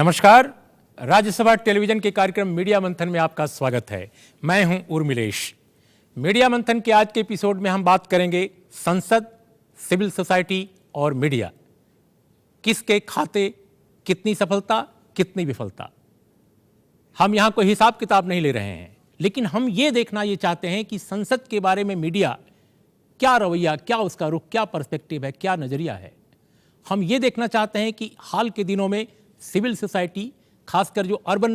नमस्कार। राज्यसभा टेलीविजन के कार्यक्रम मीडिया मंथन में आपका स्वागत है। मैं हूं उर्मिलेश। मीडिया मंथन के आज के एपिसोड में हम बात करेंगे संसद, सिविल सोसाइटी और मीडिया, किसके खाते कितनी सफलता कितनी विफलता। हम यहां कोई हिसाब किताब नहीं ले रहे हैं, लेकिन हम ये देखना ये चाहते हैं कि संसद के बारे में मीडिया क्या रवैया, क्या उसका रुख, क्या पर्सपेक्टिव है, क्या नजरिया है। हम ये देखना चाहते हैं कि हाल के दिनों में सिविल सोसाइटी, खासकर जो अर्बन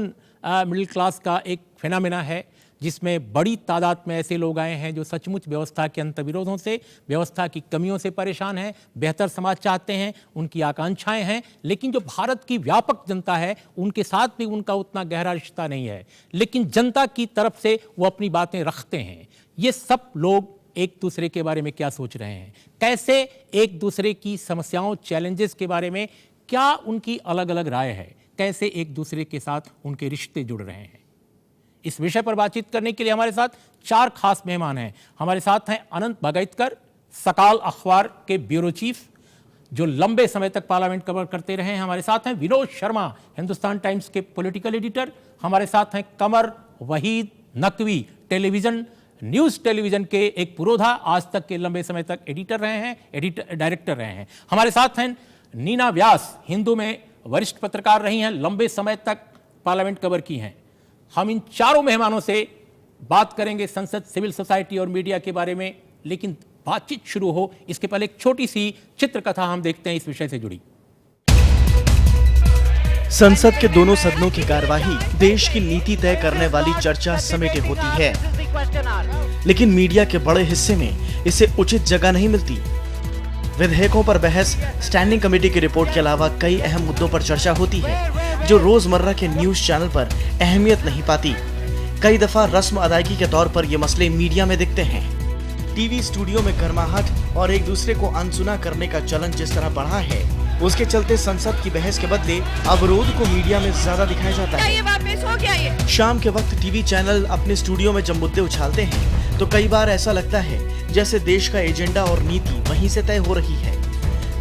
मिडिल क्लास का एक फिनोमेना है, जिसमें बड़ी तादाद में ऐसे लोग आए हैं जो सचमुच व्यवस्था के अंतर्विरोधों से, व्यवस्था की कमियों से परेशान हैं, बेहतर समाज चाहते हैं, उनकी आकांक्षाएं हैं, लेकिन जो भारत की व्यापक जनता है उनके साथ भी उनका उतना गहरा रिश्ता नहीं है, लेकिन जनता की तरफ से वो अपनी बातें रखते हैं। ये सब लोग एक दूसरे के बारे में क्या सोच रहे हैं, कैसे एक दूसरे की समस्याओं, चैलेंजेस के बारे में क्या उनकी अलग अलग राय है, कैसे एक दूसरे के साथ उनके रिश्ते जुड़ रहे हैं। इस विषय पर बातचीत करने के लिए हमारे साथ चार खास मेहमान हैं। हमारे साथ हैं अनंत भगायतकर, सकाल अखबार के ब्यूरो चीफ, जो लंबे समय तक पार्लियामेंट कवर करते रहे हैं। हमारे साथ हैं विनोद शर्मा, हिंदुस्तान टाइम्स के पॉलिटिकल एडिटर। हमारे साथ हैं कमर वहीद नकवी, न्यूज़ टेलीविजन के एक पुरोधा, आज तक के लंबे समय तक एडिटर रहे हैं, डायरेक्टर रहे हैं। हमारे साथ हैं नीना व्यास, हिंदू में वरिष्ठ पत्रकार रही हैं, लंबे समय तक पार्लियामेंट कवर की हैं। हम इन चारों मेहमानों से बात करेंगे संसद, सिविल सोसाइटी और मीडिया के बारे में, लेकिन बातचीत शुरू हो इसके पहले एक छोटी सी चित्रकथा हम देखते हैं इस विषय से जुड़ी। संसद के दोनों सदनों की कार्यवाही देश की नीति तय करने वाली चर्चा समेटे होती है, लेकिन मीडिया के बड़े हिस्से में इसे उचित जगह नहीं मिलती। विधेयकों पर बहस, स्टैंडिंग कमेटी की रिपोर्ट के अलावा कई अहम मुद्दों पर चर्चा होती है, जो रोजमर्रा के न्यूज चैनल पर अहमियत नहीं पाती। कई दफा रस्म अदायगी के तौर पर ये मसले मीडिया में दिखते हैं। टीवी स्टूडियो में गर्माहट और एक दूसरे को अनसुना करने का चलन जिस तरह बढ़ा है, उसके चलते संसद की बहस के बदले अवरोध को मीडिया में ज्यादा दिखाया जाता है। ये वापस हो गया ये। शाम के वक्त टीवी चैनल अपने स्टूडियो में जब मुद्दे उछालते हैं तो कई बार ऐसा लगता है जैसे देश का एजेंडा और नीति वहीं से तय हो रही है।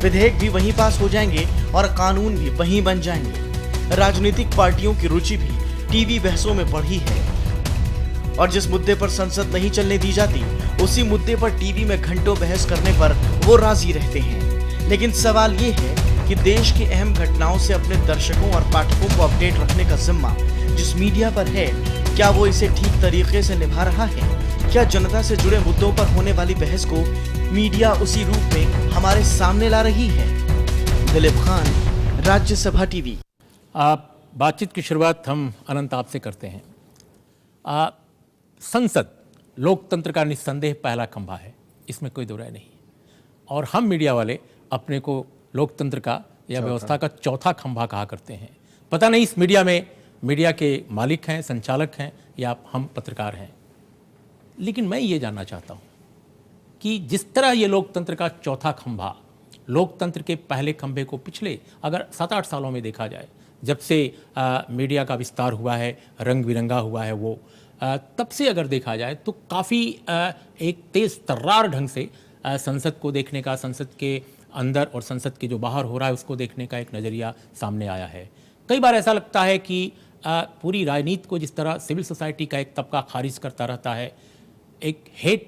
विधेयक भी वहीं पास हो जाएंगे और कानून भी वहीं बन जाएंगे। राजनीतिक पार्टियों की रुचि भी टीवी बहसों में बढ़ी है, और जिस मुद्दे पर संसद नहीं चलने दी जाती, उसी मुद्दे पर टीवी में घंटों बहस करने पर वो राजी रहते हैं। लेकिन सवाल ये है कि देश की अहम घटनाओं से अपने दर्शकों और पाठकों को अपडेट रखने का जिम्मा जिस मीडिया पर है, क्या वो इसे ठीक तरीके से निभा रहा है? क्या जनता से जुड़े मुद्दों पर होने वाली बहस को मीडिया उसी रूप में हमारे सामने ला रही है? दिलीप खान, राज्यसभा टीवी। बातचीत की शुरुआत हम अनंत आपसे करते हैं। संसद लोकतंत्र का निस्संदेह पहला खंभा है, इसमें कोई दो राय नहीं, और हम मीडिया वाले अपने को लोकतंत्र का या व्यवस्था का चौथा खंभा कहा करते हैं। पता नहीं इस मीडिया में मीडिया के मालिक हैं, संचालक हैं, या हम पत्रकार हैं, लेकिन मैं ये जानना चाहता हूँ कि जिस तरह ये लोकतंत्र का चौथा खंभा लोकतंत्र के पहले खंभे को पिछले अगर 7-8 सालों में देखा जाए, जब से मीडिया का विस्तार हुआ है, रंग बिरंगा हुआ है वो, तब से अगर देखा जाए तो काफ़ी एक तेज़ तर्रार ढंग से संसद को देखने का, संसद के अंदर और संसद के जो बाहर हो रहा है उसको देखने का एक नज़रिया सामने आया है। कई बार ऐसा लगता है कि पूरी राजनीति को जिस तरह सिविल सोसाइटी का एक तबका खारिज करता रहता है, एक हेट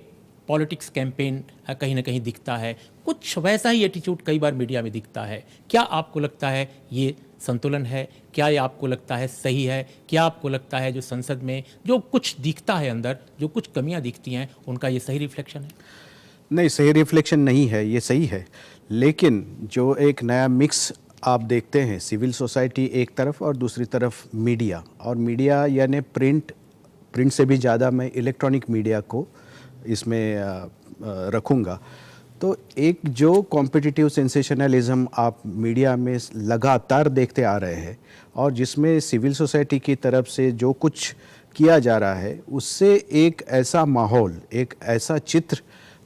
पॉलिटिक्स कैंपेन कहीं ना कहीं दिखता है, कुछ वैसा ही एटीट्यूड कई बार मीडिया में दिखता है। क्या आपको लगता है ये संतुलन है? क्या ये आपको लगता है सही है? क्या आपको लगता है जो संसद में जो कुछ दिखता है अंदर, जो कुछ कमियां दिखती हैं, उनका ये सही रिफ्लेक्शन है? नहीं, सही रिफ्लेक्शन नहीं है, ये सही है, लेकिन जो एक नया मिक्स आप देखते हैं, सिविल सोसाइटी एक तरफ और दूसरी तरफ मीडिया, और मीडिया यानी प्रिंट से भी ज़्यादा मैं इलेक्ट्रॉनिक मीडिया को इसमें रखूँगा। तो एक जो कॉम्पिटिटिव सेंसेशनलिज्म आप मीडिया में लगातार देखते आ रहे हैं, और जिसमें सिविल सोसाइटी की तरफ से जो कुछ किया जा रहा है, उससे एक ऐसा माहौल, एक ऐसा चित्र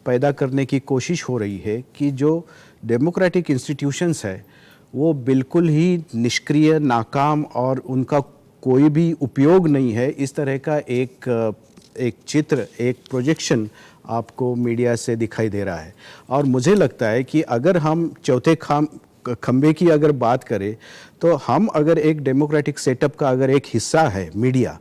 पैदा करने की कोशिश हो रही है कि जो डेमोक्रेटिक इंस्टीट्यूशंस है वो बिल्कुल ही निष्क्रिय, नाकाम और उनका कोई भी उपयोग नहीं है, इस तरह का एक चित्र, एक प्रोजेक्शन आपको मीडिया से दिखाई दे रहा है। और मुझे लगता है कि अगर हम चौथे खंबे की अगर बात करें तो हम अगर एक डेमोक्रेटिक सेटअप का अगर एक हिस्सा है मीडिया,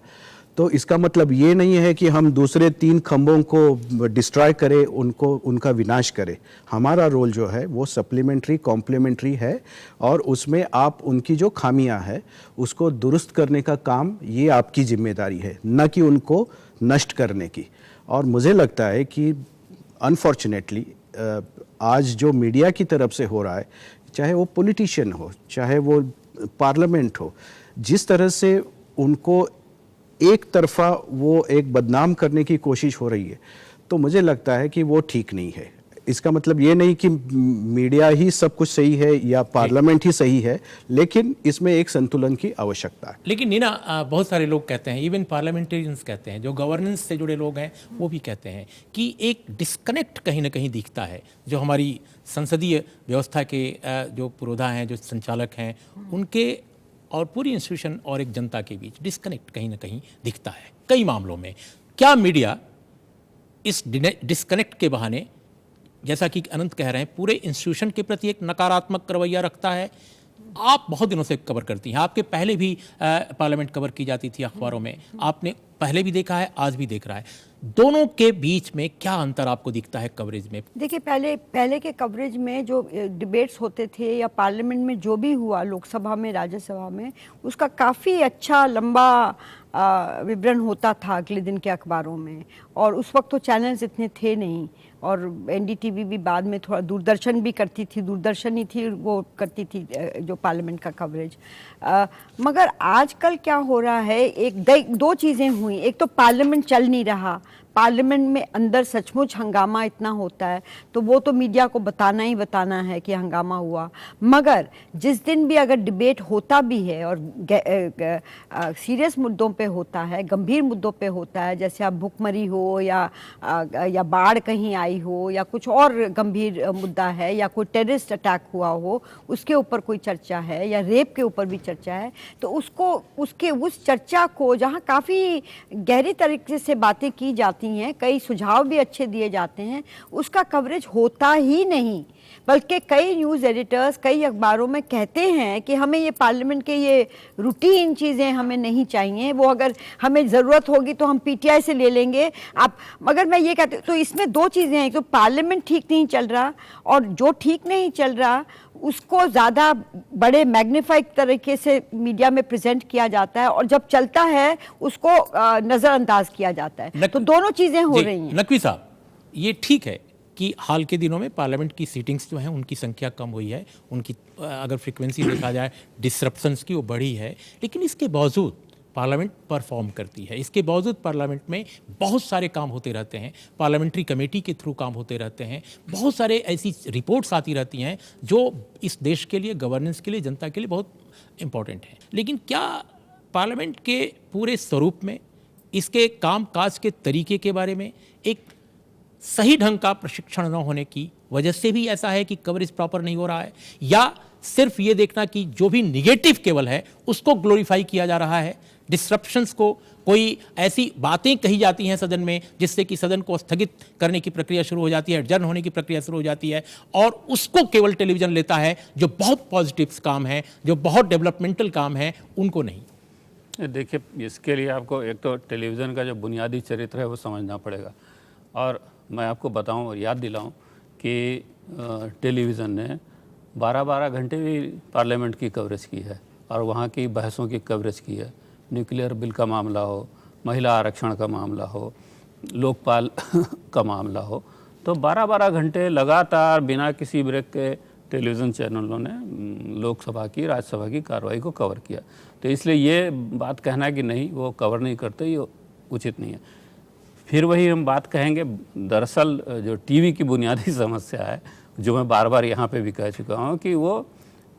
तो इसका मतलब ये नहीं है कि हम दूसरे 3 खंभों को डिस्ट्रॉय करें, उनका विनाश करें। हमारा रोल जो है वो सप्लीमेंट्री कॉम्प्लीमेंट्री है और उसमें आप उनकी जो खामियां है उसको दुरुस्त करने का काम ये आपकी जिम्मेदारी है, न कि उनको नष्ट करने की। और मुझे लगता है कि अनफॉर्चुनेटली आज जो मीडिया की तरफ से हो रहा है, चाहे वो पॉलिटिशियन हो, चाहे वो पार्लियामेंट हो, जिस तरह से उनको एक तरफा वो एक बदनाम करने की कोशिश हो रही है, तो मुझे लगता है कि वो ठीक नहीं है। इसका मतलब ये नहीं कि मीडिया ही सब कुछ सही है या पार्लियामेंट ही सही है, लेकिन इसमें एक संतुलन की आवश्यकता है। लेकिन नीना, बहुत सारे लोग कहते हैं, इवन पार्लियामेंटेरियंस कहते हैं, जो गवर्नेंस से जुड़े लोग हैं वो भी कहते हैं कि एक डिस्कनेक्ट कहीं ना कहीं दिखता है, जो हमारी संसदीय व्यवस्था के जो पुरोधा हैं, जो संचालक हैं, उनके और पूरी इंस्टीट्यूशन और एक जनता के बीच डिस्कनेक्ट कहीं ना कहीं दिखता है कई मामलों में। क्या मीडिया इस डिस्कनेक्ट के बहाने, जैसा कि अनंत कह रहे हैं, पूरे इंस्टीट्यूशन के प्रति एक नकारात्मक रवैया रखता है? आप बहुत दिनों से कवर करती हैं, आपके पहले भी पार्लियामेंट कवर की जाती थी अखबारों में, आपने पहले भी देखा है, आज भी देख रहा है। दोनों के बीच में क्या अंतर आपको दिखता है कवरेज में? देखिए, पहले के कवरेज में जो डिबेट्स होते थे या पार्लियामेंट में जो भी हुआ, लोकसभा में, राज्यसभा में, उसका काफ़ी अच्छा लंबा विवरण होता था अगले दिन के अखबारों में। और उस वक्त तो चैनल्स इतने थे नहीं, और एनडीटीवी भी बाद में, थोड़ा दूरदर्शन भी करती थी, दूरदर्शन ही थी वो करती थी जो पार्लियामेंट का कवरेज। मगर आजकल क्या हो रहा है, दो चीज़ें हुई। एक तो पार्लियामेंट चल नहीं रहा, पार्लियामेंट में अंदर सचमुच हंगामा इतना होता है, तो वो तो मीडिया को बताना ही बताना है कि हंगामा हुआ। मगर जिस दिन भी अगर डिबेट होता भी है और सीरियस मुद्दों पे होता है, गंभीर मुद्दों पे होता है, जैसे अब भुखमरी हो या बाढ़ कहीं आई हो या कुछ और गंभीर मुद्दा है, या कोई टेररिस्ट अटैक हुआ हो, उसके ऊपर कोई चर्चा है, या रेप के ऊपर भी चर्चा है, तो उस चर्चा को जहाँ काफ़ी गहरी तरीके से बातें की जाती हैं, कई सुझाव भी अच्छे दिए जाते हैं, उसका कवरेज होता ही नहीं। बल्कि कई न्यूज़ एडिटर्स कई अखबारों में कहते हैं कि हमें ये पार्लियामेंट के ये रूटीन चीज़ें हमें नहीं चाहिए, वो अगर हमें ज़रूरत होगी तो हम पीटीआई से ले लेंगे। आप मगर मैं ये कहती हूँ, तो इसमें दो चीज़ें हैं, तो पार्लियामेंट ठीक नहीं चल रहा, और जो ठीक नहीं चल रहा उसको ज़्यादा बड़े मैग्नीफाइड तरीके से मीडिया में प्रेजेंट किया जाता है, और जब चलता है उसको नज़रअंदाज किया जाता है। तो दोनों चीज़ें हो रही हैं। नकवी साहब, ये ठीक है कि हाल के दिनों में पार्लियामेंट की सीटिंग्स जो हैं उनकी संख्या कम हुई है, उनकी अगर फ्रीक्वेंसी देखा जाए डिसरप्शंस की वो बढ़ी है, लेकिन इसके बावजूद पार्लियामेंट परफॉर्म करती है। इसके बावजूद पार्लियामेंट में बहुत सारे काम होते रहते हैं, पार्लियामेंट्री कमेटी के थ्रू काम होते रहते हैं, बहुत सारे ऐसी रिपोर्ट्स आती रहती हैं जो इस देश के लिए, गवर्नेंस के लिए, जनता के लिए बहुत इम्पॉर्टेंट है। लेकिन क्या पार्लियामेंट के पूरे स्वरूप में, इसके काम काज के तरीके के बारे में एक सही ढंग का प्रशिक्षण न होने की वजह से भी ऐसा है कि कवरेज प्रॉपर नहीं हो रहा है, या सिर्फ ये देखना कि जो भी निगेटिव केवल है उसको ग्लोरीफाई किया जा रहा है, डिस्ट्रप्शंस को, कोई ऐसी बातें कही जाती हैं सदन में जिससे कि सदन को स्थगित करने की प्रक्रिया शुरू हो जाती है, एडजर्न होने की प्रक्रिया शुरू हो जाती है, और उसको केवल टेलीविजन लेता है, जो बहुत पॉजिटिव काम है, जो बहुत डेवलपमेंटल काम है, उनको नहीं। देखिए, इसके लिए आपको एक तो टेलीविज़न का जो बुनियादी चरित्र है वो समझना पड़ेगा। और मैं आपको बताऊं और याद दिलाऊं कि टेलीविज़न ने 12-12 घंटे भी पार्लियामेंट की कवरेज की है, और वहाँ की बहसों की कवरेज की है। न्यूक्लियर बिल का मामला हो, महिला आरक्षण का मामला हो, लोकपाल का मामला हो, तो 12-12 घंटे लगातार बिना किसी ब्रेक के टेलीविज़न चैनलों ने लोकसभा की, राज्यसभा की कार्रवाई को कवर किया। तो इसलिए ये बात कहना कि नहीं वो कवर नहीं करते, ये उचित नहीं है। फिर वही हम बात कहेंगे, दरअसल जो टीवी की बुनियादी समस्या है, जो मैं बार बार यहाँ पे भी कह चुका हूँ कि वो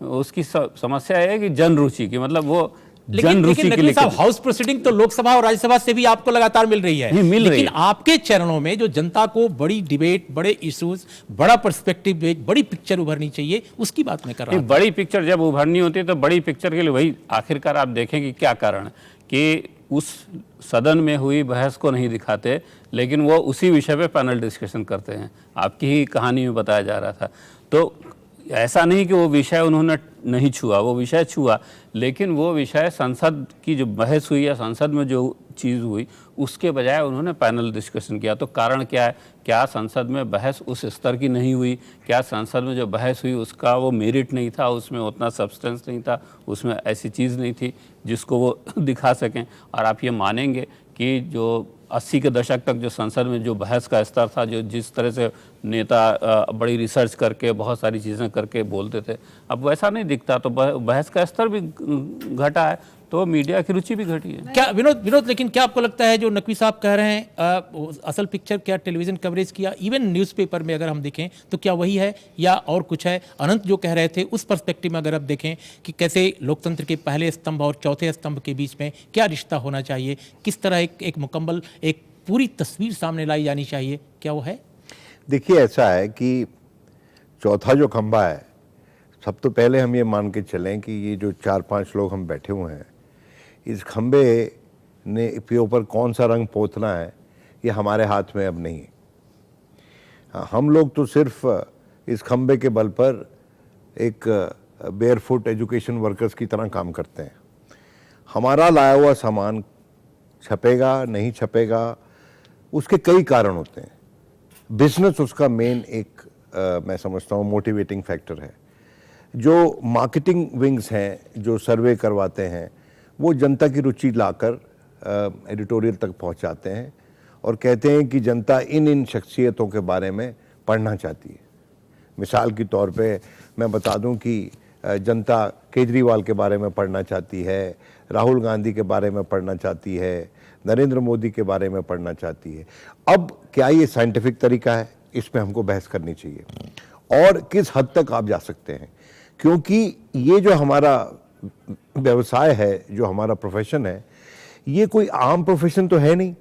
उसकी समस्या है कि जन रुचि की, मतलब वो जन रुचि के लिए हाउस प्रोसीडिंग तो लोकसभा और राज्यसभा से भी आपको लगातार मिल रही है, लेकिन आपके चरणों में जो जनता को बड़ी डिबेट, बड़े इश्यूज, बड़ा पर्सपेक्टिव, एक बड़ी पिक्चर उभरनी चाहिए, उसकी बात मैं कर रहा हूं। बड़ी पिक्चर जब उभरनी होती है तो बड़ी पिक्चर के लिए वही आखिरकार आप देखें कि क्या कारण है कि उस सदन में हुई बहस को नहीं दिखाते, लेकिन वो उसी विषय पे पैनल डिस्कशन करते हैं। आपकी ही कहानी में बताया जा रहा था। तो ऐसा नहीं कि वो विषय उन्होंने नहीं छुआ, वो विषय छुआ, लेकिन वो विषय संसद की जो बहस हुई या संसद में जो चीज़ हुई उसके बजाय उन्होंने पैनल डिस्कशन किया। तो कारण क्या है? क्या संसद में बहस उस स्तर की नहीं हुई? क्या संसद में जो बहस हुई उसका वो मेरिट नहीं था, उसमें उतना सब्सटेंस नहीं था, उसमें ऐसी चीज़ नहीं थी जिसको वो दिखा सकें? और आप ये मानेंगे कि जो 80 के दशक तक जो संसद में जो बहस का स्तर था, जो जिस तरह से नेता बड़ी रिसर्च करके बहुत सारी चीज़ें करके बोलते थे, अब वैसा नहीं दिखता। तो बहस का स्तर भी घटा है, तो मीडिया की रुचि भी घटी है। क्या विनोद लेकिन क्या आपको लगता है जो नकवी साहब कह रहे हैं असल पिक्चर क्या टेलीविजन कवरेज किया, इवन न्यूज़पेपर में अगर हम देखें तो क्या वही है या और कुछ है? अनंत जो कह रहे थे उस पर्सपेक्टिव में अगर आप देखें कि कैसे लोकतंत्र के पहले स्तंभ और चौथे स्तंभ के बीच में क्या रिश्ता होना चाहिए, किस तरह एक मुकम्मल एक पूरी तस्वीर सामने लाई जानी चाहिए, क्या वो है? देखिए, ऐसा है कि चौथा जो खंभा है, सब तो पहले हम ये मान के चलें कि ये जो 4-5 लोग हम बैठे हुए हैं, इस खंबे ने के ऊपर कौन सा रंग पोतना है ये हमारे हाथ में अब नहीं है। हाँ, हम लोग तो सिर्फ इस खंबे के बल पर एक बेयरफुट एजुकेशन वर्कर्स की तरह काम करते हैं। हमारा लाया हुआ सामान छपेगा नहीं छपेगा, उसके कई कारण होते हैं। बिजनेस उसका मेन एक मैं समझता हूँ मोटिवेटिंग फैक्टर है। जो मार्केटिंग विंग्स हैं जो सर्वे करवाते हैं वो जनता की रुचि लाकर एडिटोरियल तक पहुंचाते हैं और कहते हैं कि जनता इन शख्सियतों के बारे में पढ़ना चाहती है। मिसाल के तौर पे मैं बता दूं कि जनता केजरीवाल के बारे में पढ़ना चाहती है, राहुल गांधी के बारे में पढ़ना चाहती है, नरेंद्र मोदी के बारे में पढ़ना चाहती है। अब क्या ये साइंटिफिक तरीका है? इसमें हमको बहस करनी चाहिए और किस हद तक आप जा सकते हैं, क्योंकि ये जो हमारा व्यवसाय है, जो हमारा प्रोफेशन है, ये कोई आम प्रोफेशन तो है नहीं।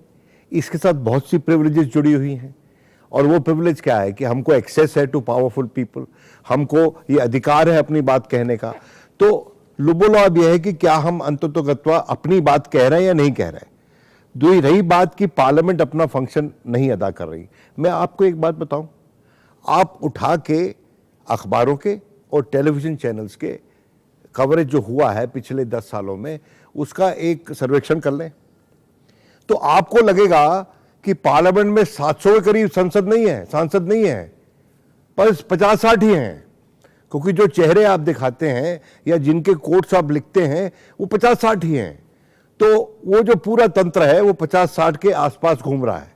इसके साथ बहुत सी प्रिविलेजेस जुड़ी हुई हैं और वो प्रिविलेज क्या है कि हमको एक्सेस है टू पावरफुल पीपल, हमको ये अधिकार है अपनी बात कहने का। तो लुबोलो अब यह है कि क्या हम अंततोगत्वा अपनी बात कह रहे हैं या नहीं कह रहे हैं। दूसरी रही बात कि पार्लियामेंट अपना फंक्शन नहीं अदा कर रही। मैं आपको एक बात बताऊं, आप उठा के अखबारों के और टेलीविजन चैनल्स के कवरेज जो हुआ है पिछले 10 सालों में उसका एक सर्वेक्षण कर लें तो आपको लगेगा कि पार्लियामेंट में 700 के करीब सांसद नहीं है, पर 50-60 ही हैं। क्योंकि जो चेहरे आप दिखाते हैं या जिनके कोट्स आप लिखते हैं वो 50-60 ही हैं। तो वो जो पूरा तंत्र है वो 50-60 के आसपास घूम रहा है।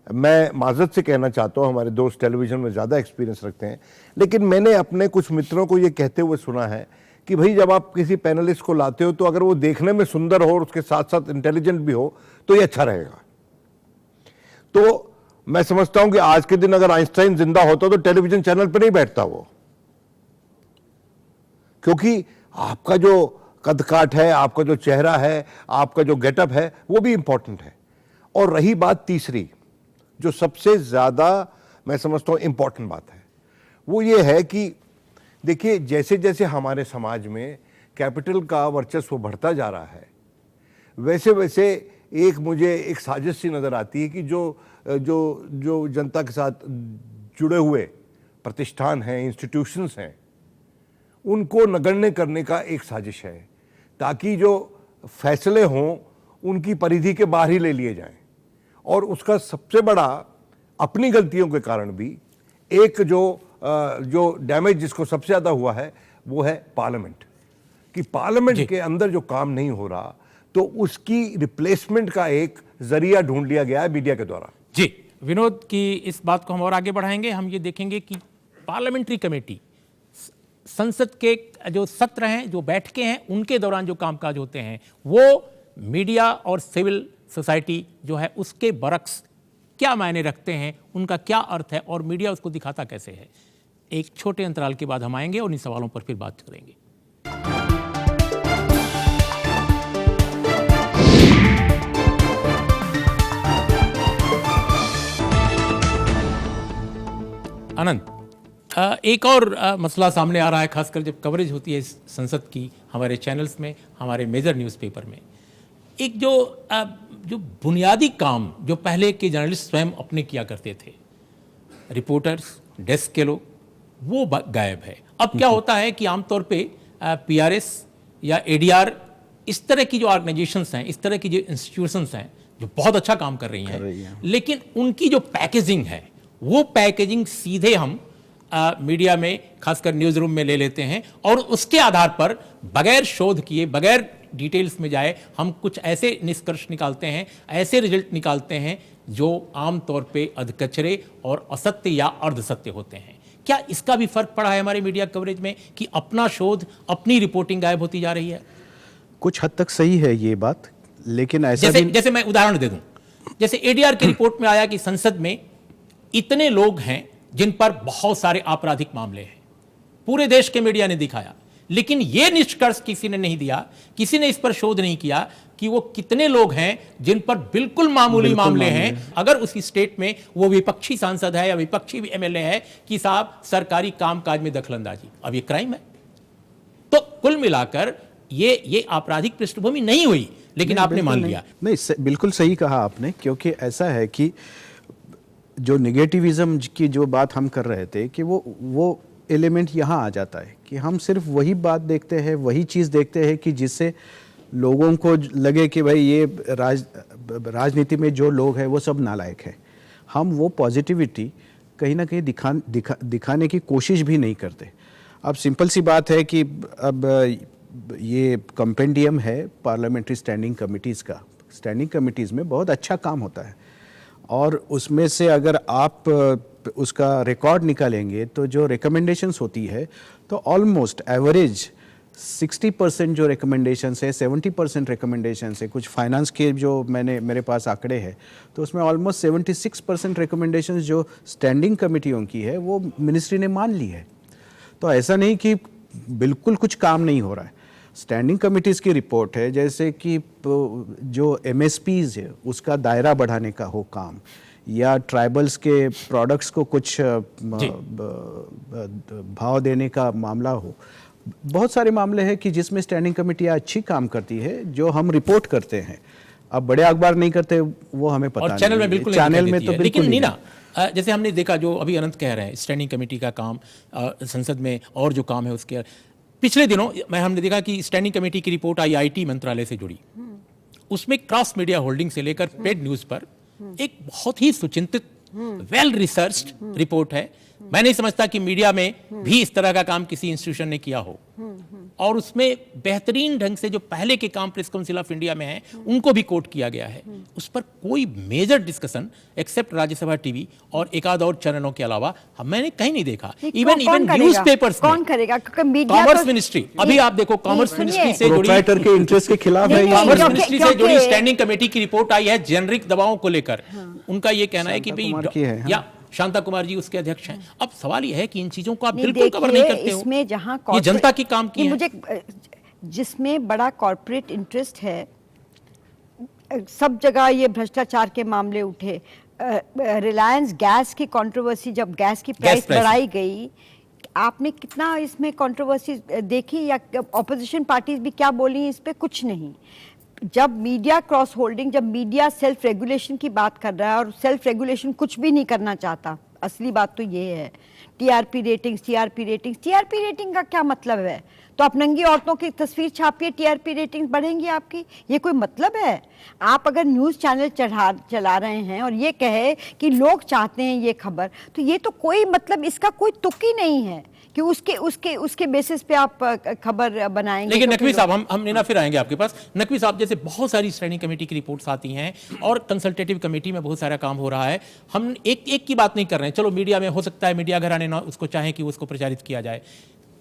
मैं माजरत से कहना चाहता हूँ, हमारे दोस्त टेलीविजन में ज़्यादा एक्सपीरियंस रखते हैं, लेकिन मैंने अपने कुछ मित्रों को ये कहते हुए सुना है कि भाई जब आप किसी पैनलिस्ट को लाते हो तो अगर वो देखने में सुंदर हो और उसके साथ साथ इंटेलिजेंट भी हो तो ये अच्छा रहेगा। तो मैं समझता हूं कि आज के दिन अगर आइंस्टाइन जिंदा होता तो टेलीविजन चैनल पर नहीं बैठता वो, क्योंकि आपका जो कद काठ है, आपका जो चेहरा है, आपका जो गेटअप है वो भी इंपॉर्टेंट है। और रही बात तीसरी, जो सबसे ज्यादा मैं समझता हूं इंपॉर्टेंट बात है, वो ये है कि देखिए जैसे जैसे हमारे समाज में कैपिटल का वर्चस्व बढ़ता जा रहा है वैसे वैसे मुझे एक साजिश सी नज़र आती है कि जो जनता के साथ जुड़े हुए प्रतिष्ठान हैं, इंस्टीट्यूशंस हैं, उनको नगण्य करने का एक साजिश है ताकि जो फैसले हों उनकी परिधि के बाहर ही ले लिए जाएं। और उसका सबसे बड़ा अपनी गलतियों के कारण भी एक जो डैमेज जिसको सबसे ज़्यादा हुआ है वो है पार्लियामेंट, कि पार्लियामेंट के अंदर जो काम नहीं हो रहा तो उसकी रिप्लेसमेंट का एक जरिया ढूंढ लिया गया है मीडिया के द्वारा। जी विनोद की इस बात को हम और आगे बढ़ाएंगे। हम ये देखेंगे कि पार्लियामेंट्री कमेटी, संसद के जो सत्र हैं, जो बैठकें हैं, उनके दौरान जो कामकाज होते हैं वो मीडिया और सिविल सोसाइटी जो है उसके बरक्स क्या मायने रखते हैं, उनका क्या अर्थ है और मीडिया उसको दिखाता कैसे है। एक छोटे अंतराल के बाद हम आएंगे और इन सवालों पर फिर बात करेंगे। अनंत, एक और मसला सामने आ रहा है, खासकर जब कवरेज होती है इस संसद की हमारे चैनल्स में, हमारे मेजर न्यूज़पेपर में। एक जो बुनियादी काम जो पहले के जर्नलिस्ट स्वयं अपने किया करते थे, रिपोर्टर्स, डेस्क के लोग, वो गायब है। अब क्या होता है कि आमतौर पे पीआरएस या एडीआर, इस तरह की जो ऑर्गेनाइजेशंस हैं, इस तरह की जो इंस्टीट्यूशंस हैं जो बहुत अच्छा काम कर रही हैं, लेकिन उनकी जो पैकेजिंग है वो पैकेजिंग सीधे हम मीडिया में, खासकर न्यूज़ रूम में ले लेते हैं और उसके आधार पर बगैर शोध किए, बगैर डिटेल्स में जाए, हम कुछ ऐसे निष्कर्ष निकालते हैं, ऐसे रिजल्ट निकालते हैं जो आमतौर पे अधकचरे और असत्य या अर्धसत्य होते हैं। क्या इसका भी फर्क पड़ा है हमारे मीडिया कवरेज में कि अपना शोध, अपनी रिपोर्टिंग गायब होती जा रही है? कुछ हद तक सही है ये बात, लेकिन ऐसा जैसे मैं उदाहरण दे दूं, जैसे एडीआर की रिपोर्ट में आया कि संसद में इतने लोग हैं जिन पर बहुत सारे आपराधिक मामले हैं, पूरे देश के मीडिया ने दिखाया, लेकिन यह निष्कर्ष किसी ने नहीं दिया, किसी ने इस पर शोध नहीं किया कि वो कितने लोग हैं जिन पर बिल्कुल मामूली मामले हैं, अगर उसी स्टेट में वो विपक्षी सांसद है या विपक्षी एमएलए है कि साहब सरकारी कामकाज में दखलंदाजी, अब ये क्राइम है। तो कुल मिलाकर ये आपराधिक पृष्ठभूमि नहीं हुई, लेकिन आपने मान लिया। नहीं, बिल्कुल सही कहा आपने, क्योंकि ऐसा है कि जो निगेटिविज्म की जो बात हम कर रहे थे कि वो एलिमेंट यहाँ आ जाता है कि हम सिर्फ वही बात देखते हैं, वही चीज़ देखते हैं कि जिससे लोगों को लगे कि भाई ये राजनीति में जो लोग हैं वो सब नालायक हैं। हम वो पॉजिटिविटी कहीं ना कहीं दिखाने की कोशिश भी नहीं करते। अब सिंपल सी बात है कि अब ये कंपेंडियम है पार्लियामेंट्री स्टैंडिंग कमिटीज़ का, स्टैंडिंग कमिटीज़ में बहुत अच्छा काम होता है और उसमें से अगर आप उसका रिकॉर्ड निकालेंगे तो जो रिकमेंडेशंस होती है तो ऑलमोस्ट एवरेज 60% जो रिकमेंडेशंस है, 70% रिकमेंडेशंस है। कुछ फाइनेंस के जो मेरे पास आंकड़े हैं तो उसमें ऑलमोस्ट 76% रिकमेंडेशंस जो स्टैंडिंग कमेटियों की है वो मिनिस्ट्री ने मान ली है। तो ऐसा नहीं कि बिल्कुल कुछ काम नहीं हो रहा है। स्टैंडिंग कमिटीज़ की रिपोर्ट है जैसे कि जो एमएसपीज़ है उसका दायरा बढ़ाने का हो काम, या ट्राइबल्स के प्रोडक्ट्स को कुछ भाव देने का मामला हो, बहुत सारे मामले हैं कि जिसमें स्टैंडिंग कमेटियाँ अच्छी काम करती है जो हम रिपोर्ट करते हैं। अब बड़े अखबार नहीं करते, वो हमें पता नहीं। चैनल में बिल्कुल चैनल में तो बिल्कुल। लेकिन नीना, जैसे हमने देखा जो अभी अनंत कह रहे हैं स्टैंडिंग कमेटी का काम, संसद में और जो काम है उसके पिछले दिनों हमने देखा कि स्टैंडिंग कमेटी की रिपोर्ट आई आईटी मंत्रालय से जुड़ी, उसमें क्रॉस मीडिया होल्डिंग से लेकर पेड न्यूज पर एक बहुत ही सुचिंतित, वेल रिसर्च्ड रिपोर्ट है। मैं नहीं समझता कि मीडिया में भी इस तरह का काम किसी इंस्टीट्यूशन ने किया हो, और उसमें बेहतरीन ढंग से जो पहले के काम प्रेस काउंसिल ऑफ इंडिया में है उनको भी कोट किया गया है। उस पर कोई major discussion except Rajya Sabha TV और एक आध और चैनलों के अलावा मैंने कहीं नहीं देखा। इवन न्यूज़पेपर्स में, कौन करेगा? कॉमर्स मिनिस्ट्री, अभी आप देखो कॉमर्स मिनिस्ट्री से जुड़ी, प्रोप्राइटर के इंटरेस्ट के खिलाफ है। कॉमर्स मिनिस्ट्री से जुड़ी स्टैंडिंग कमेटी की रिपोर्ट आई है जेनरिक दवाओं को लेकर। उनका ये कहना है कि भाई, या शांता कुमार जी उसके अध्यक्ष हैं। अब सवाल यह है कि इन चीजों को आप बिल्कुल कवर नहीं करते हो। इसमें जहां ये जनता की काम की है, मुझे जिसमें बड़ा कॉर्पोरेट इंटरेस्ट है, सब जगह ये भ्रष्टाचार के मामले उठे। रिलायंस गैस की कंट्रोवर्सी, जब गैस की प्राइस बढ़ाई गई, आपने कितना इसमें कंट्रोवर्सी देखी, या ऑपोजिशन पार्टीज भी क्या बोली इस पे? कुछ नहीं। जब मीडिया क्रॉस होल्डिंग, जब मीडिया सेल्फ रेगुलेशन की बात कर रहा है और सेल्फ रेगुलेशन कुछ भी नहीं करना चाहता, असली बात तो ये है। टीआरपी रेटिंग का क्या मतलब है? तो आप नंगी औरतों की तस्वीर छापिए, टीआरपी रेटिंग्स बढ़ेंगी आपकी, ये कोई मतलब है? आप अगर न्यूज़ चैनल चला रहे हैं और ये कहे कि लोग चाहते हैं ये खबर, तो ये तो कोई मतलब, इसका कोई तुक ही नहीं है कि उसके बेसिस पे आप खबर बनाएंगे। लेकिन नकवी साहब, हम नीना फिर आएंगे आपके पास। नकवी साहब, जैसे बहुत सारी स्टैंडिंग कमेटी की रिपोर्ट्स आती हैं और कंसल्टेटिव कमेटी में बहुत सारा काम हो रहा है, हम एक की बात नहीं कर रहे हैं। चलो मीडिया में हो सकता है मीडिया घराने ना उसको चाहे कि उसको प्रचारित किया जाए,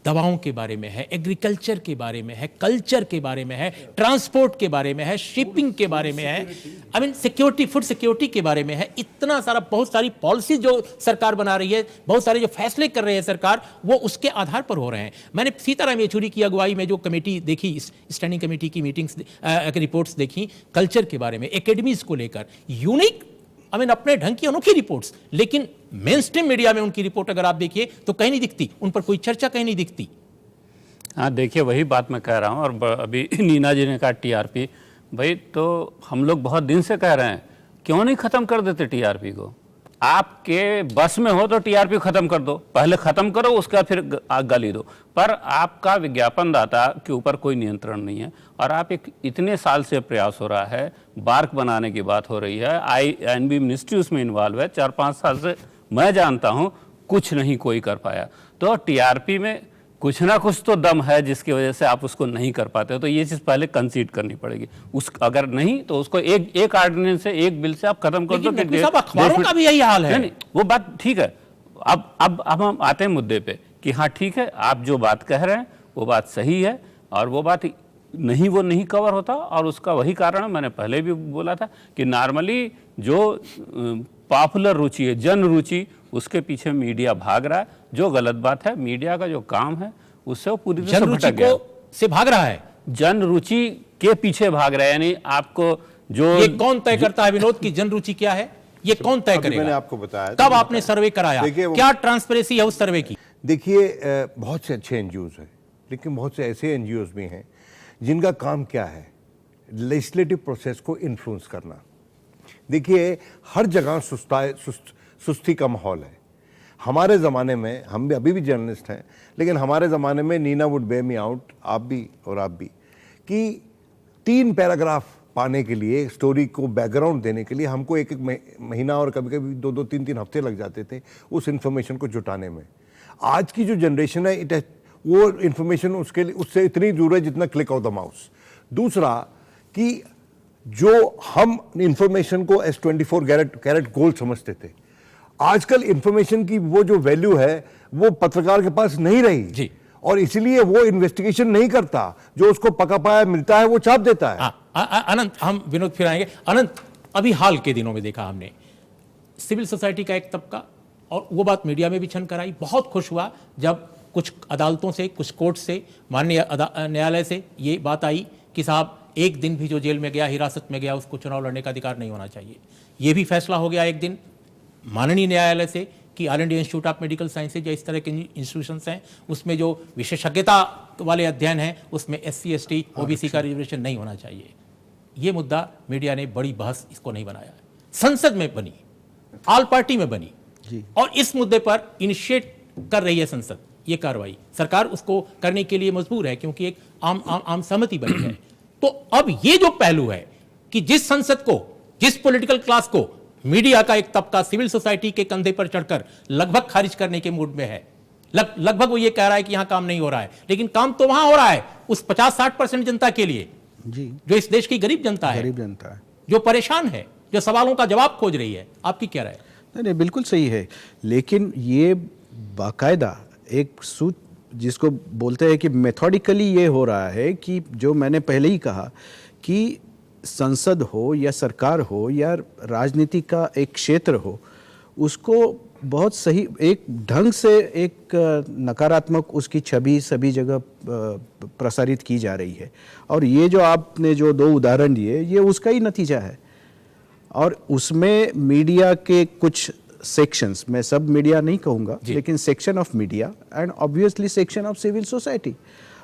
दवाओं के बारे में है, एग्रीकल्चर के बारे में है, कल्चर के बारे में है, ट्रांसपोर्ट के बारे में है, शिपिंग के बारे में है, सिक्योरिटी, फूड सिक्योरिटी के बारे में है। इतना सारा, बहुत सारी पॉलिसी जो सरकार बना रही है, बहुत सारे जो फैसले कर रहे हैं सरकार, वो उसके आधार पर हो रहे हैं। मैंने सीताराम येचुरी की अगुवाई में जो कमेटी देखी, स्टैंडिंग कमेटी की मीटिंग्स, रिपोर्ट्स देखी कल्चर के बारे में, एकेडमीज को लेकर, यूनिक, अपने ढंग की अनोखी रिपोर्ट्स, लेकिन मेन स्ट्रीम मीडिया में उनकी रिपोर्ट अगर आप देखिए तो कहीं नहीं दिखती, उन पर कोई चर्चा कहीं नहीं दिखती। हाँ, देखिए वही बात मैं कह रहा हूँ। और अभी नीना जी ने कहा टीआरपी, भाई तो हम लोग बहुत दिन से कह रहे हैं क्यों नहीं ख़त्म कर देते टीआरपी को, आपके बस में हो तो टीआरपी खत्म कर दो, पहले खत्म करो, उसका फिर गाली दो। पर आपका विज्ञापन दाता के ऊपर कोई नियंत्रण नहीं है। और आप एक इतने साल से प्रयास हो रहा है, बार्क बनाने की बात हो रही है, INB मिनिस्ट्री उसमें इन्वॉल्व है, 4-5 साल से मैं जानता हूं, कुछ नहीं कोई कर पाया। तो टीआरपी में कुछ ना कुछ तो दम है जिसकी वजह से आप उसको नहीं कर पाते हो। तो ये चीज पहले कंसीड करनी पड़ेगी। उस अगर नहीं तो उसको एक ऑर्डिनेंस से, एक बिल से आप खत्म कर दो। लेकिन साहब अखबारों का भी यही हाल है। नहीं, वो बात ठीक है। अब हम आते हैं मुद्दे पे कि हाँ ठीक है, आप जो बात कह रहे हैं वो बात सही है, और वो बात नहीं, वो नहीं कवर होता। और उसका वही कारण मैंने पहले भी बोला था कि नॉर्मली जो पॉपुलर रुचि है, जन रुचि, उसके पीछे मीडिया भाग रहा है, जो गलत बात है। मीडिया का जो काम है उससे वो पूरी तरह से भटक गया, से भाग रहा है, जन रुचि के पीछे भाग रहा है। यानी आपको जो ये कौन तय करता है विनोद की जन रुचि क्या है? ये कौन तय करेगा? मैंने आपको बताया, कब आपने सर्वे कराया? देखिए क्या ट्रांसपेरेंसी है उस सर्वे की? देखिए, बहुत से अच्छे एनजीओज हैं, लेकिन बहुत से ऐसे एनजीओज भी हैं जिनका काम क्या है, लेजिस्लेटिव प्रोसेस को इन्फ्लुएंस करना। देखिए, हर जगह सुस्ती का माहौल है। हमारे ज़माने में, हम भी अभी भी जर्नलिस्ट हैं, लेकिन हमारे ज़माने में Neena would bay me out, आप भी और आप भी, कि 3 पैराग्राफ पाने के लिए, स्टोरी को बैकग्राउंड देने के लिए हमको एक महीना और कभी कभी 2-2, 3-3 हफ्ते लग जाते थे उस इन्फॉर्मेशन को जुटाने में। आज की जो जनरेशन है, वो इन्फॉर्मेशन उससे इतनी दूर है जितना क्लिक ऑफ द माउस। दूसरा कि जो हम इन्फॉर्मेशन को एस 24 कैरेट गोल्ड समझते थे, आजकल इन्फॉर्मेशन की वो जो वैल्यू है वो पत्रकार के पास नहीं रही जी। और इसलिए वो इन्वेस्टिगेशन नहीं करता, जो उसको पका पाया मिलता है वो छाप देता है। अनंत, हम विनोद फिर आएंगे। अनंत, अभी हाल के दिनों में देखा हमने सिविल सोसाइटी का एक तबका, और वो बात मीडिया में भी छन कराई, बहुत खुश हुआ जब कुछ अदालतों से, कुछ कोर्ट से, माननीय न्यायालय से ये बात आई कि साहब एक दिन भी जो जेल में गया, हिरासत में गया, उसको चुनाव लड़ने का अधिकार नहीं होना चाहिए। ये भी फैसला हो गया एक दिन माननीय न्यायालय से कि all India institute of medical sciences या इस तरह के इंस्टीट्यूशंस हैं, उसमें जो विशेषज्ञता वाले अध्ययन हैं उसमें SC ST OBC का रिजर्वेशन नहीं होना चाहिए। ये मुद्दा मीडिया ने बड़ी बहस इसको नहीं बनाया, संसद में बनी, ऑल पार्टी में बनी जी। और इस मुद्दे पर इनिशिएट कर रही है संसद ये कार्रवाई। सरकार उसको करने के लिए मजबूर है क्योंकि एक आम सहमति बनी है। तो अब ये जो पहलू है कि जिस संसद को, जिस पॉलिटिकल क्लास को मीडिया का एक तबका सिविल सोसाइटी के कंधे पर चढ़कर लगभग खारिज करने के मूड में है, लगभग वो ये कह रहा है कि यहां काम नहीं हो रहा है, लेकिन काम तो वहां हो रहा है उस 50-60% जनता के लिए जी, जो इस देश की गरीब जनता है, जो परेशान है, जो सवालों का जवाब खोज रही है। आपकी क्या राय है? नहीं, बिल्कुल सही है, लेकिन ये बाकायदा एक जिसको बोलते हैं कि मेथोडिकली ये हो रहा है कि जो मैंने पहले ही कहा कि संसद हो या सरकार हो या राजनीति का एक क्षेत्र हो, उसको बहुत सही एक ढंग से एक नकारात्मक उसकी छवि सभी जगह प्रसारित की जा रही है। और ये जो आपने जो 2 उदाहरण दिए, ये उसका ही नतीजा है। और उसमें मीडिया के कुछ सेक्शंस, मैं सब मीडिया नहीं कहूँगा, लेकिन section of media and obviously section of civil society.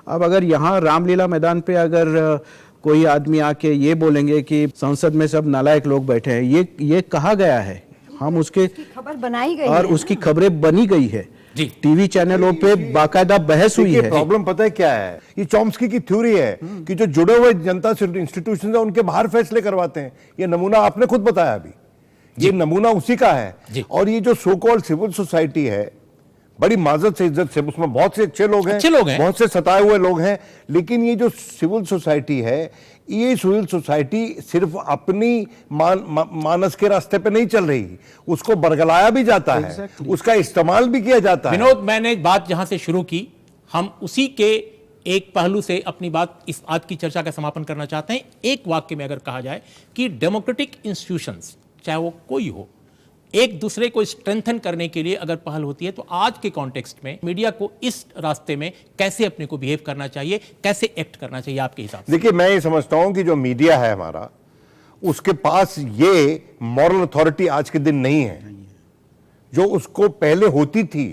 अब अगर यहाँ रामलीला मैदान पे अगर कोई आदमी आके ये बोलेंगे कि संसद में सब नालायक लोग बैठे हैं, ये कहा गया है, हम उसके खबर बनाई गई और है, उसकी खबरें बनी गई है जी, टीवी चैनलों पे बाकायदा बहस हुई है। प्रॉब्लम पता है क्या है? ये चॉम्स्की की थ्योरी है कि जो जुड़े हुए जनता से इंस्टीट्यूशन है उनके बाहर फैसले करवाते हैं। ये नमूना आपने खुद बताया अभी, ये नमूना उसी का है। और ये जो सो कॉल्ड सिविल सोसाइटी है, बड़ी माजत से, इज्जत से, उसमें बहुत से अच्छे लोग हैं, बहुत से सताए हुए लोग हैं, लेकिन ये जो सिविल सोसाइटी है, ये सिविल सोसाइटी सिर्फ अपनी मानस के रास्ते पे नहीं चल रही, उसको बरगलाया भी जाता है, उसका इस्तेमाल भी किया जाता है। विनोद, मैंने बात जहां से शुरू की, हम उसी के एक पहलू से अपनी बात, इस आज की चर्चा का समापन करना चाहते हैं। एक वाक्य में अगर कहा जाए कि डेमोक्रेटिक इंस्टीट्यूशंस, चाहे वो कोई हो, एक दूसरे को स्ट्रेंथन करने के लिए अगर पहल होती है, तो आज के कॉन्टेक्स्ट में मीडिया को इस रास्ते में कैसे अपने को बिहेव करना चाहिए, कैसे एक्ट करना चाहिए आपके हिसाब से? देखिए, मैं ये समझता हूं कि जो मीडिया है हमारा, उसके पास ये मॉरल अथॉरिटी आज के दिन नहीं है जो उसको पहले होती थी,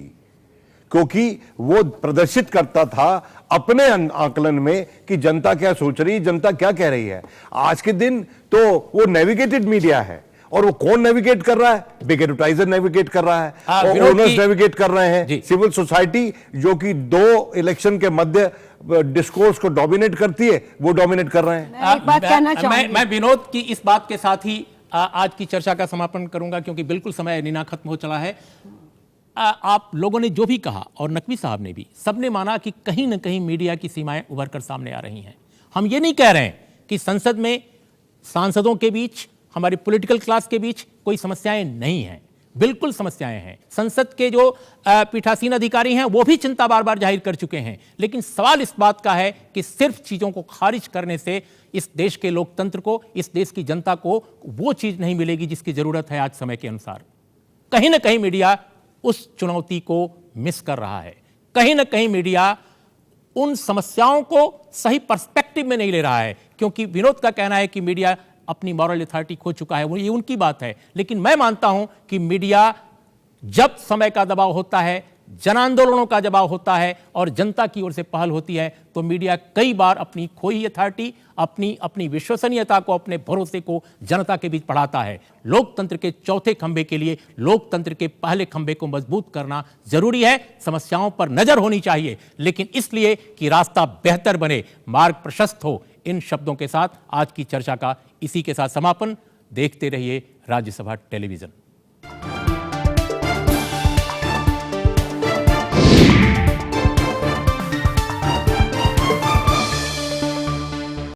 क्योंकि वो प्रदर्शित करता था अपने आकलन में कि जनता क्या सोच रही है, जनता क्या कह रही है। आज के दिन तो वो नेविगेटेड मीडिया है और वो कौन नेविगेट कर रहा है? बिग एडवर्टाइजर नेविगेट कर रहा है, और विनोद ओनर्स की- नेविगेट कर रहे जी। हैं, सिविल सोसाइटी जो कि 2 इलेक्शन के मध्य डिस्कोर्स को डोमिनेट करती है, वो डोमिनेट कर रहे हैं। मैं एक बात कहना चाहूंगी। मैं विनोद की इस बात के साथ ही आज की चर्चा का समापन करूंगा, क्योंकि बिल्कुल समय नीना खत्म हो चला है। आप लोगों ने जो भी कहा और नकवी साहब ने भी, सबने माना कि कहीं ना कहीं मीडिया की सीमाएं उभर कर सामने आ रही हैं। हम ये नहीं कह रहे हैं कि संसद में सांसदों के बीच, हमारी पॉलिटिकल क्लास के बीच कोई समस्याएं नहीं हैं, बिल्कुल समस्याएं हैं। संसद के जो पीठासीन अधिकारी हैं वो भी चिंता बार बार जाहिर कर चुके हैं, लेकिन सवाल इस बात का है कि सिर्फ चीज़ों को खारिज करने से इस देश के लोकतंत्र को, इस देश की जनता को वो चीज़ नहीं मिलेगी जिसकी ज़रूरत है आज समय के अनुसार। कहीं ना कहीं मीडिया उस चुनौती को मिस कर रहा है, कहीं ना कहीं मीडिया उन समस्याओं को सही पर्सपेक्टिव में नहीं ले रहा है, क्योंकि विनोद का कहना है कि मीडिया अपनी मॉरल अथॉरिटी खो चुका है, वो ये उनकी बात है। लेकिन मैं मानता हूं कि मीडिया जब समय का दबाव होता है, जन आंदोलनों का दबाव होता है और जनता की ओर से पहल होती है, तो मीडिया कई बार अपनी खोई अथॉरिटी, अपनी विश्वसनीयता को, अपने भरोसे को जनता के बीच बढ़ाता है। लोकतंत्र के चौथे खंभे के लिए लोकतंत्र के पहले खंभे को मजबूत करना जरूरी है। समस्याओं पर नजर होनी चाहिए, लेकिन इसलिए कि रास्ता बेहतर बने, मार्ग प्रशस्त हो। इन शब्दों के साथ आज की चर्चा का इसी के साथ समापन। देखते रहिए राज्यसभा टेलीविजन।